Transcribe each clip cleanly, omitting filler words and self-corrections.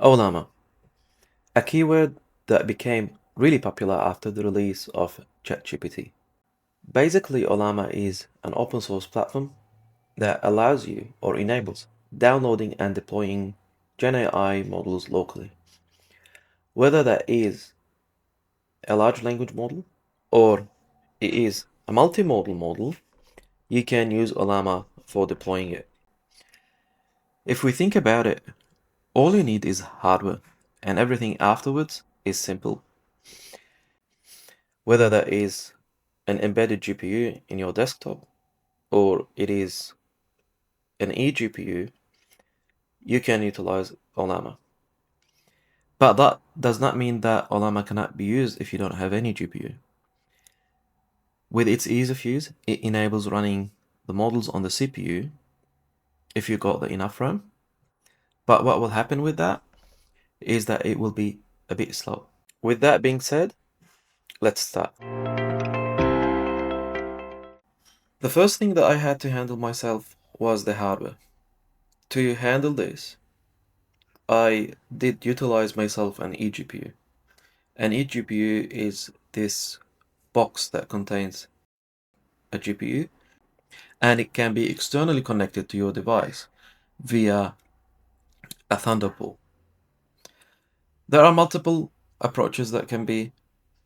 Ollama, a keyword that became really popular after the release of ChatGPT. Basically, Ollama is an open source platform that allows you or enables downloading and deploying Gen AI models locally. Whether that is a large language model or it is a multimodal model, you can use Ollama for deploying it. If we think about it, all you need is hardware, and everything afterwards is simple. Whether that is an embedded GPU in your desktop or it is an eGPU, you can utilize Ollama. But that does not mean that Ollama cannot be used if you don't have any GPU. With its ease of use, it enables running the models on the CPU if you got the enough RAM. But what will happen with that is that it will be a bit slow. With that being said, let's start. The first thing that I had to handle myself was the hardware. To handle this, I did utilize myself an eGPU. An eGPU is this box that contains a GPU, and it can be externally connected to your device via a Thunderbolt. There are multiple approaches that can be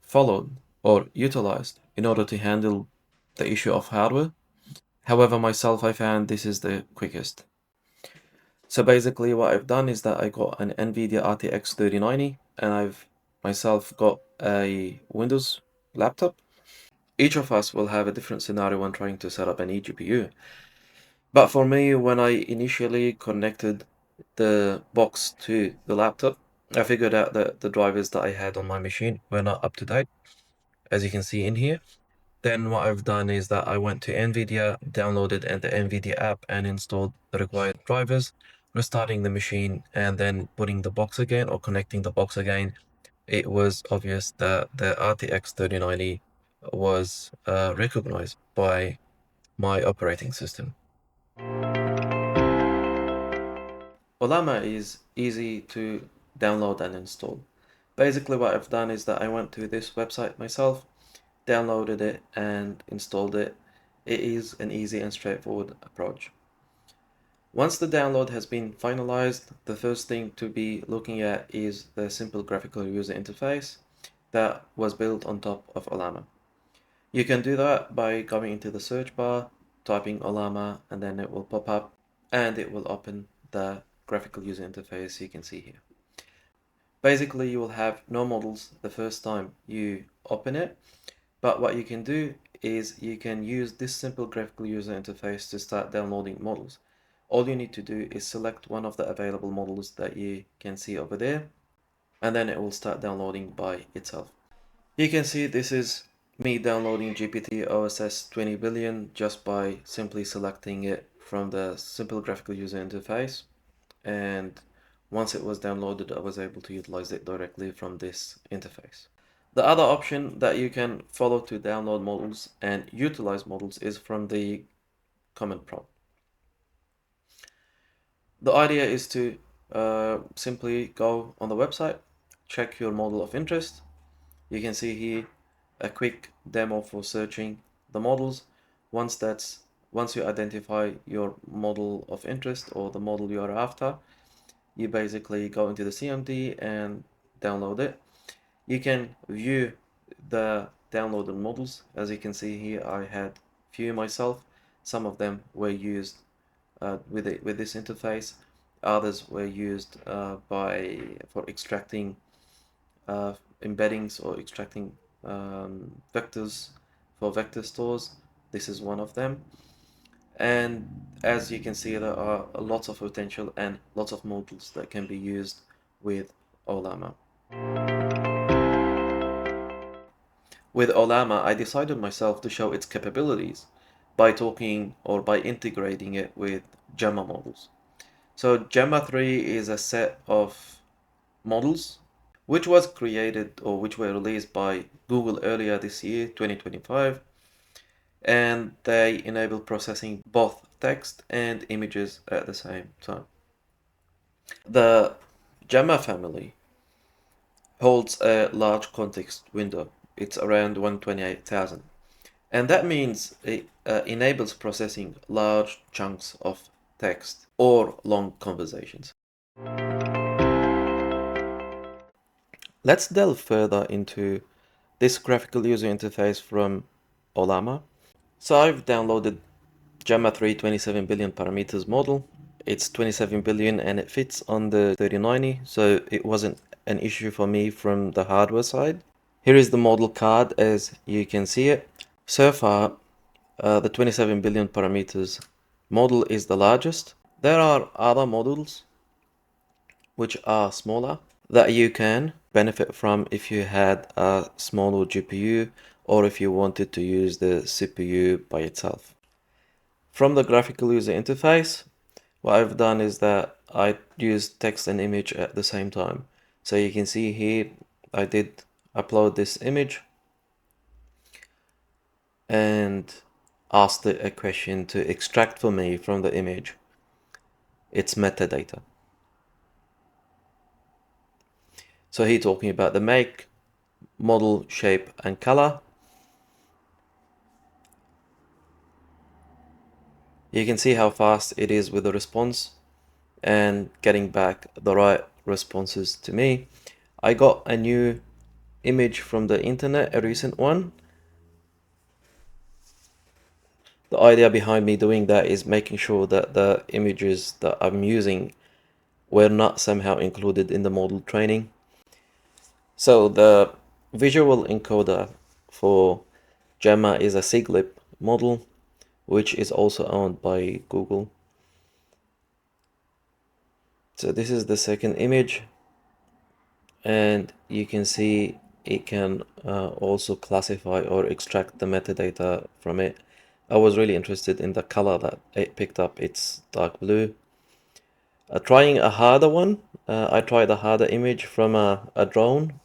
followed or utilized in order to handle the issue of hardware. However, myself, I found this is the quickest. So basically what I've done is that I got an NVIDIA RTX 3090 and I've myself got a Windows laptop. Each of us will have a different scenario when trying to set up an eGPU. But for me, when I initially connected the box to the laptop, I figured out that the drivers that I had on my machine were not up to date, as you can see in here. Then what I've done is that I went to NVIDIA, downloaded the NVIDIA app and installed the required drivers, restarting the machine and then putting the box again or connecting the box again. It was obvious that the RTX 3090 was recognized by my operating system. Ollama is easy to download and install. Basically what I've done is that I went to this website myself, downloaded it and installed it. It is an easy and straightforward approach. Once the download has been finalized, the first thing to be looking at is the simple graphical user interface that was built on top of Ollama. You can do that by going into the search bar, typing Ollama, and then it will pop up and it will open the graphical user interface you can see here. Basically, you will have no models the first time you open it, but what you can do is you can use this simple graphical user interface to start downloading models. All you need to do is select one of the available models that you can see over there, and then it will start downloading by itself. You can see this is me downloading GPT OSS 20 billion just by simply selecting it from the simple graphical user interface, and once it was downloaded, I was able to utilize it directly from this interface. The other option that you can follow to download models and utilize models is from the command prompt. The idea is to simply go on the website, check your model of interest. You can see here a quick demo for searching the models. Once you identify your model of interest or the model you are after, you basically go into the CMD and download it. You can view the downloaded models. As you can see here, I had few myself. Some of them were used with this interface. Others were used for extracting embeddings or extracting vectors for vector stores. This is one of them. And as you can see, there are lots of potential and lots of models that can be used with Ollama. With Ollama, I decided myself to show its capabilities by talking or by integrating it with Gemma models. So Gemma 3 is a set of models which was created or which were released by Google earlier this year, 2025, and they enable processing both text and images at the same time. The Gemma family holds a large context window. It's around 128,000. And that means it enables processing large chunks of text or long conversations. Let's delve further into this graphical user interface from Ollama. So I've downloaded Gemma 3 27 billion parameters model. It's 27 billion and it fits on the 3090, so it wasn't an issue for me from the hardware side. Here is the model card as you can see it. So far, the 27 billion parameters model is the largest. There are other models which are smaller that you can benefit from if you had a smaller GPU or if you wanted to use the CPU by itself. From the graphical user interface, what I've done is that I used text and image at the same time. So you can see here I did upload this image and asked it a question to extract for me from the image its metadata. So here talking about the make, model, shape and color. You can see how fast it is with the response and getting back the right responses to me. I got a new image from the internet, a recent one. The idea behind me doing that is making sure that the images that I'm using were not somehow included in the model training. So the visual encoder for Gemma is a SIGLIP model, which is also owned by Google. So this is the second image, and you can see it can also classify or extract the metadata from it. I was really interested in the color that it picked up. It's dark blue. Trying a harder one, I tried a harder image from a drone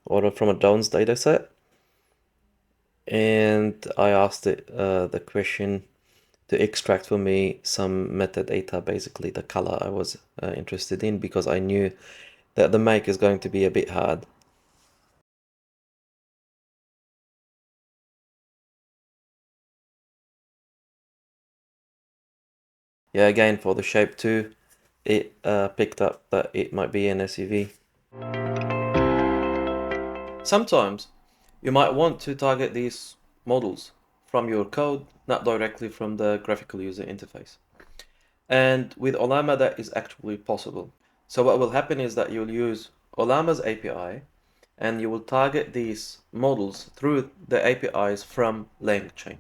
or from a drone's dataset, and I asked it the question to extract for me some metadata, basically the color I was interested in, because I knew that the make is going to be a bit hard. Yeah, again for the shape too, it picked up that it might be an SUV. Sometimes you might want to target these models from your code, not directly from the graphical user interface. And with Ollama that is actually possible. So what will happen is that you'll use Ollama's API and you will target these models through the APIs from LangChain.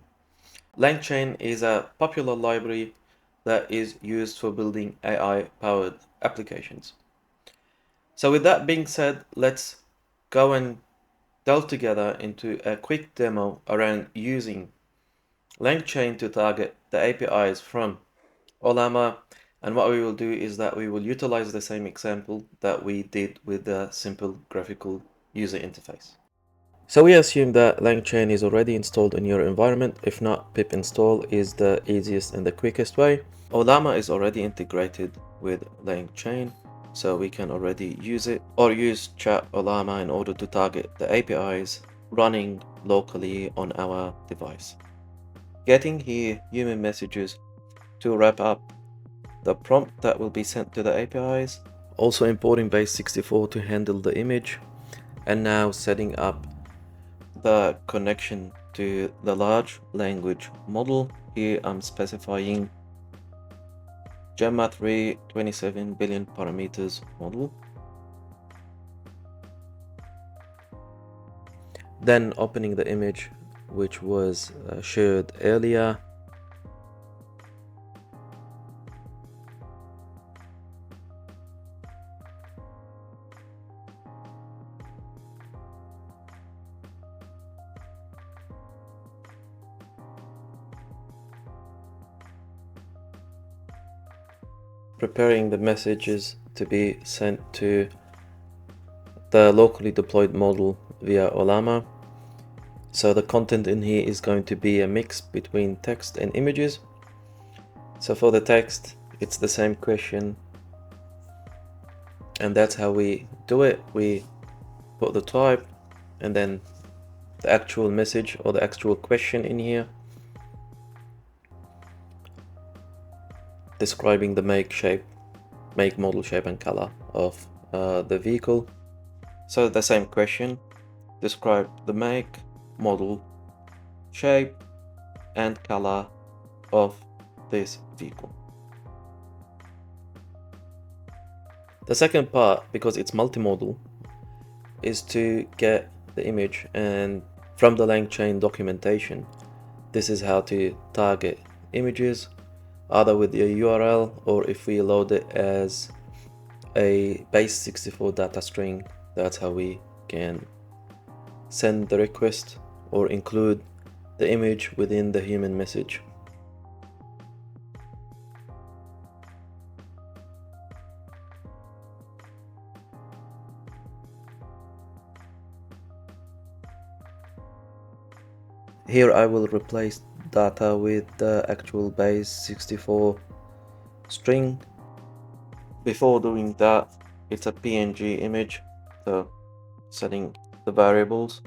LangChain is a popular library that is used for building AI-powered applications. So with that being said, let's go and delve together into a quick demo around using LangChain to target the APIs from Ollama, and what we will do is that we will utilize the same example that we did with the simple graphical user interface. So we assume that LangChain is already installed in your environment. If not, pip install is the easiest and the quickest way. Ollama is already integrated with LangChain, so we can already use it, or use chat Ollama in order to target the APIs running locally on our device. Getting here human messages to wrap up the prompt that will be sent to the APIs, also importing base64 to handle the image, and now setting up the connection to the large language model. Here I'm specifying Gemma 3 27 billion parameters model. Then opening the image which was shared earlier. Preparing the messages to be sent to the locally deployed model via Ollama. So the content in here is going to be a mix between text and images. So for the text, it's the same question And that's how we do it. We put the type and then the actual message or the actual question in here, describing the make, model, shape and color of the vehicle. So the same question, describe the make, model, shape and color of this vehicle. The second part, because it's multimodal, is to get the image, and from the LangChain documentation, this is how to target images, either with a URL or if we load it as a base64 data string. That's how we can send the request or include the image within the human message. Here I will replace data with the actual base64 string. Before doing that, it's a PNG image, so setting the variables.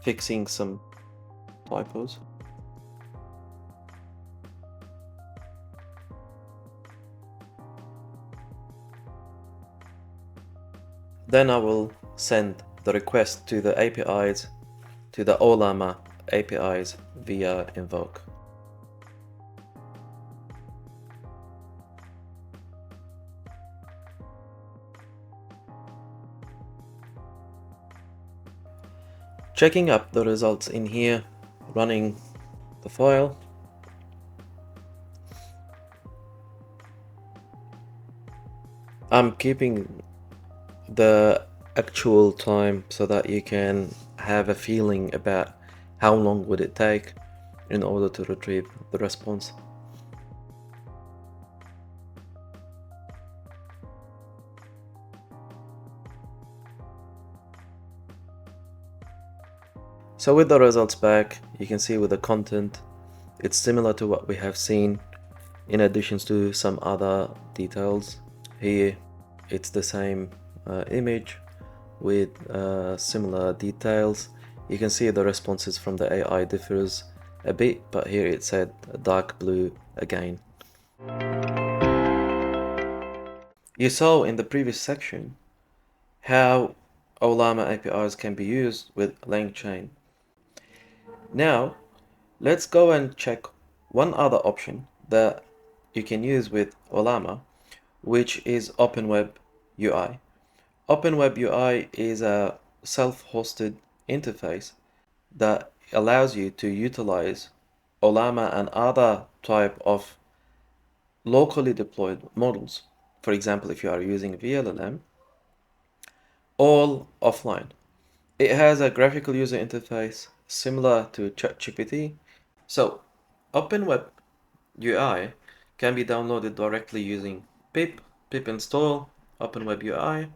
Fixing some typos. Then I will send the request to the APIs, to the Ollama APIs via invoke. Checking up the results in here, running the file. I'm keeping the actual time so that you can have a feeling about how long would it take in order to retrieve the response. So with the results back, you can see with the content, it's similar to what we have seen, in addition to some other details. Here, it's the same image with similar details. You can see the responses from the AI differs a bit, but here it said dark blue again. You saw in the previous section how Ollama APIs can be used with LangChain. Now, let's go and check one other option that you can use with Ollama, which is OpenWebUI. OpenWebUI is a self-hosted interface that allows you to utilize Ollama and other type of locally deployed models. For example, if you are using VLLM, all offline. It has a graphical user interface similar to ChatGPT. So OpenWebUI can be downloaded directly using pip install OpenWebUI.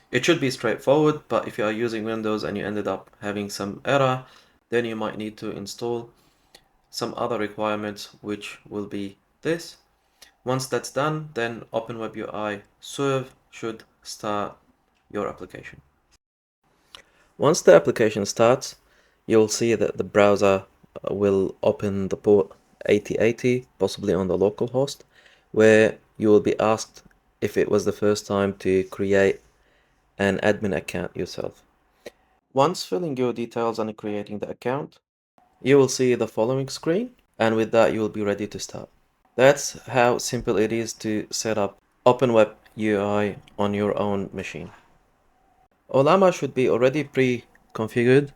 It should be straightforward, but if you are using Windows and you ended up having some error, then you might need to install some other requirements, which will be this. Once that's done, then OpenWebUI serve should start your application. Once the application starts, you'll see that the browser will open the port 8080, possibly on the local host, where you will be asked if it was the first time to create an admin account yourself. Once filling your details and creating the account, you will see the following screen, and with that you will be ready to start. That's how simple it is to set up OpenWebUI on your own machine. Ollama should be already pre-configured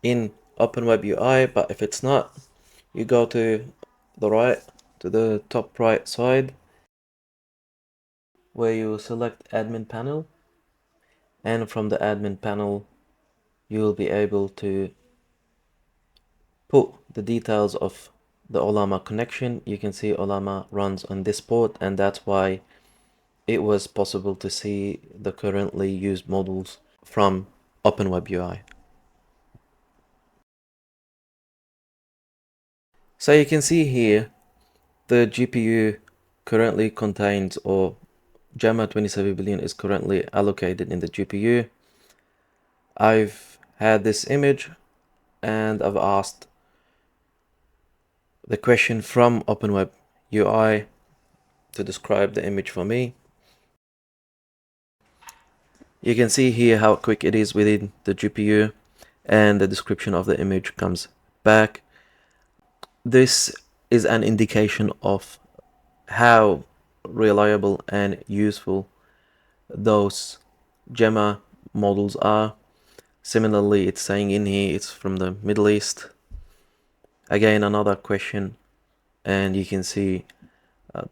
in OpenWebUI, but if it's not, you go to the right, to the top right side, where you select admin panel, and from the admin panel you will be able to put the details of the Ollama connection. You can see Ollama runs on this port, and that's why it was possible to see the currently used models from OpenWebUI. So you can see here the GPU currently contains, or Gemma 27 billion is currently allocated in the GPU. I've had this image and I've asked the question from OpenWebUI to describe the image for me. You can see here how quick it is within the GPU, and the description of the image comes back. This is an indication of how reliable and useful those Gemma models are. Similarly, it's saying in here it's from the Middle East. Again, another question, and you can see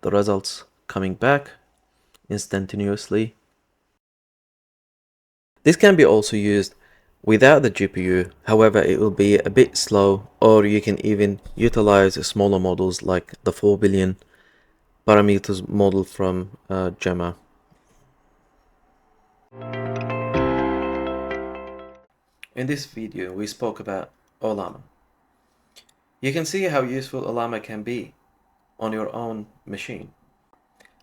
the results coming back instantaneously. This can be also used without the GPU, however it will be a bit slow, or you can even utilize smaller models like the 4 billion parameters model from Gemma. In this video we spoke about Ollama. You can see how useful Ollama can be on your own machine,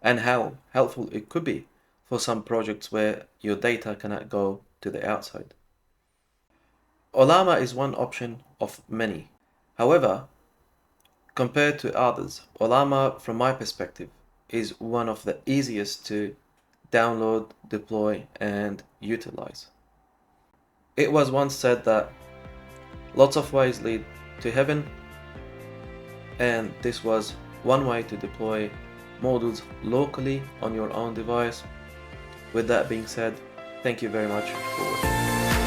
and how helpful it could be for some projects where your data cannot go to the outside. Ollama is one option of many. However, compared to others, Ollama, from my perspective, is one of the easiest to download, deploy, and utilize. It was once said that lots of ways lead to heaven, and this was one way to deploy models locally on your own device. With that being said, thank you very much for watching.